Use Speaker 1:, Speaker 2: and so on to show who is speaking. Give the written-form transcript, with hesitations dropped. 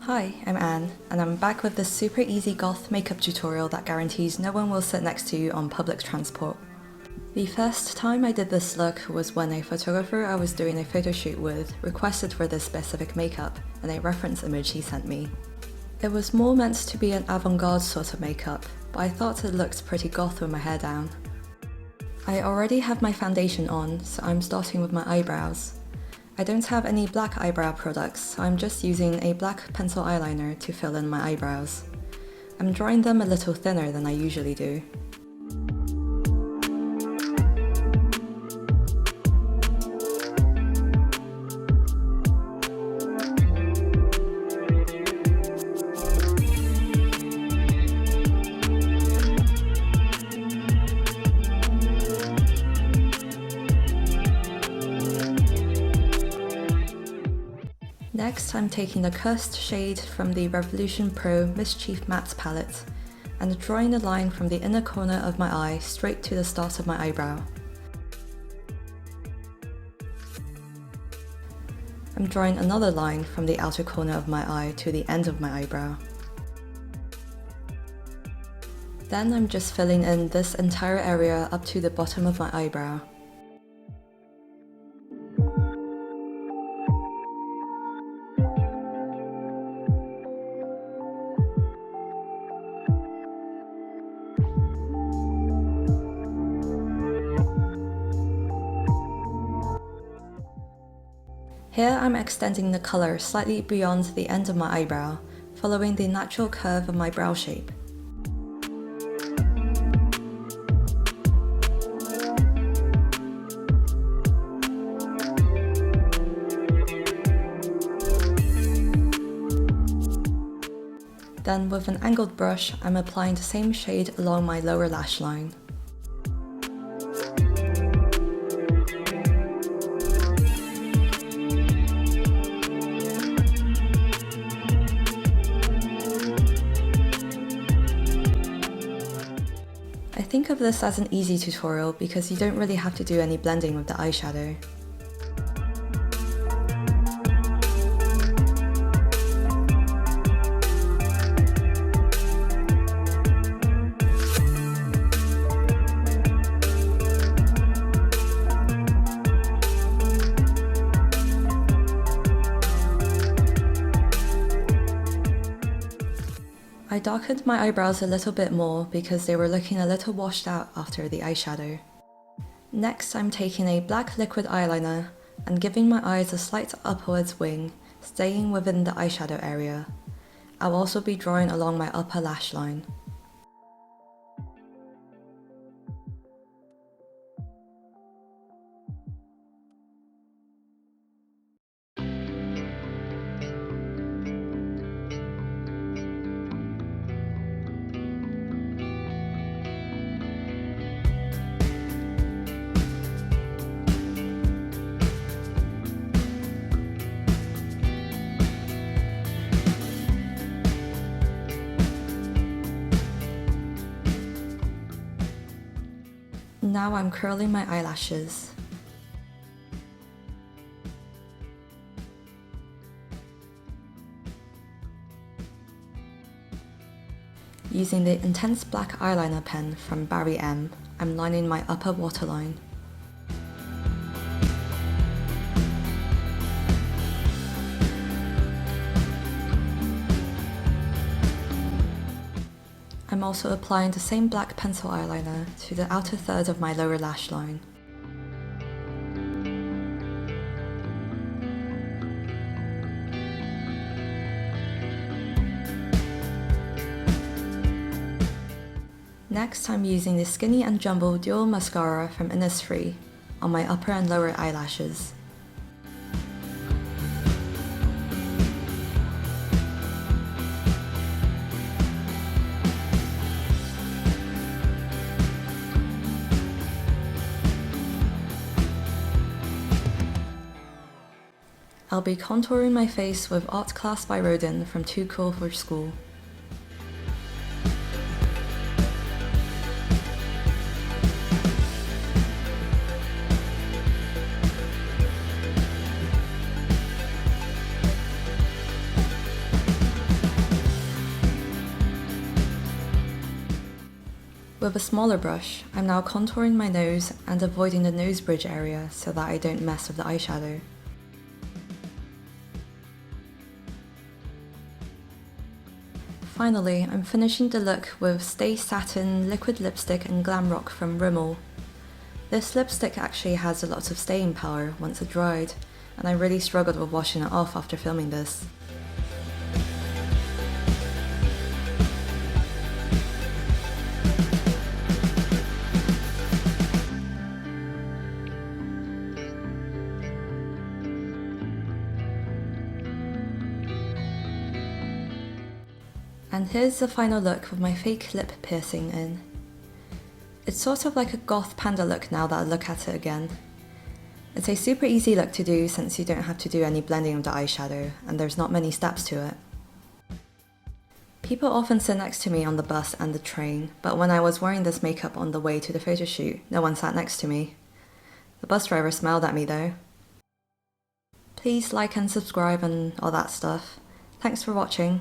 Speaker 1: Hi, I'm Anne, and I'm back with this super easy goth makeup tutorial that guarantees no one will sit next to you on public transport. The first time I did this look was when a photographer I was doing a photo shoot with requested for this specific makeup and a reference image he sent me. It was more meant to be an avant-garde sort of makeup, but I thought it looked pretty goth with my hair down. I already have my foundation on, so I'm starting with my eyebrows. I don't have any black eyebrow products, so I'm just using a black pencil eyeliner to fill in my eyebrows. I'm drawing them a little thinner than I usually do. Next, I'm taking the cursed shade from the Revolution Pro Mischief Matte palette and drawing a line from the inner corner of my eye straight to the start of my eyebrow. I'm drawing another line from the outer corner of my eye to the end of my eyebrow. Then I'm just filling in this entire area up to the bottom of my eyebrow. Here I'm extending the colour slightly beyond the end of my eyebrow, following the natural curve of my brow shape. Then with an angled brush, I'm applying the same shade along my lower lash line. I think of this as an easy tutorial because you don't really have to do any blending with the eyeshadow. I darkened my eyebrows a little bit more because they were looking a little washed out after the eyeshadow. Next, I'm taking a black liquid eyeliner and giving my eyes a slight upwards wing, staying within the eyeshadow area. I'll also be drawing along my upper lash line. Now I'm curling my eyelashes. Using the intense black eyeliner pen from BarryM, I'm lining my upper waterline. I'm also applying the same black pencil eyeliner to the outer third of my lower lash line. Next, I'm using the Skinny and Jumbo Dual Mascara from Innisfree on my upper and lower eyelashes. I'll be contouring my face with Art Class by Rodin from Too Cool for School. With a smaller brush, I'm now contouring my nose and avoiding the nose bridge area so that I don't mess with the eyeshadow. Finally, I'm finishing the look with Stay Satin Liquid Lipstick and Glam Rock from Rimmel. This lipstick actually has a lot of staying power once it dried, and I really struggled with washing it off after filming this. And here's the final look with my fake lip piercing in. It's sort of like a goth panda look now that I look at it again. It's a super easy look to do since you don't have to do any blending of the eyeshadow and there's not many steps to it. People often sit next to me on the bus and the train, but when I was wearing this makeup on the way to the photo shoot, no one sat next to me. The bus driver smiled at me though. Please like and subscribe and all that stuff. Thanks for watching.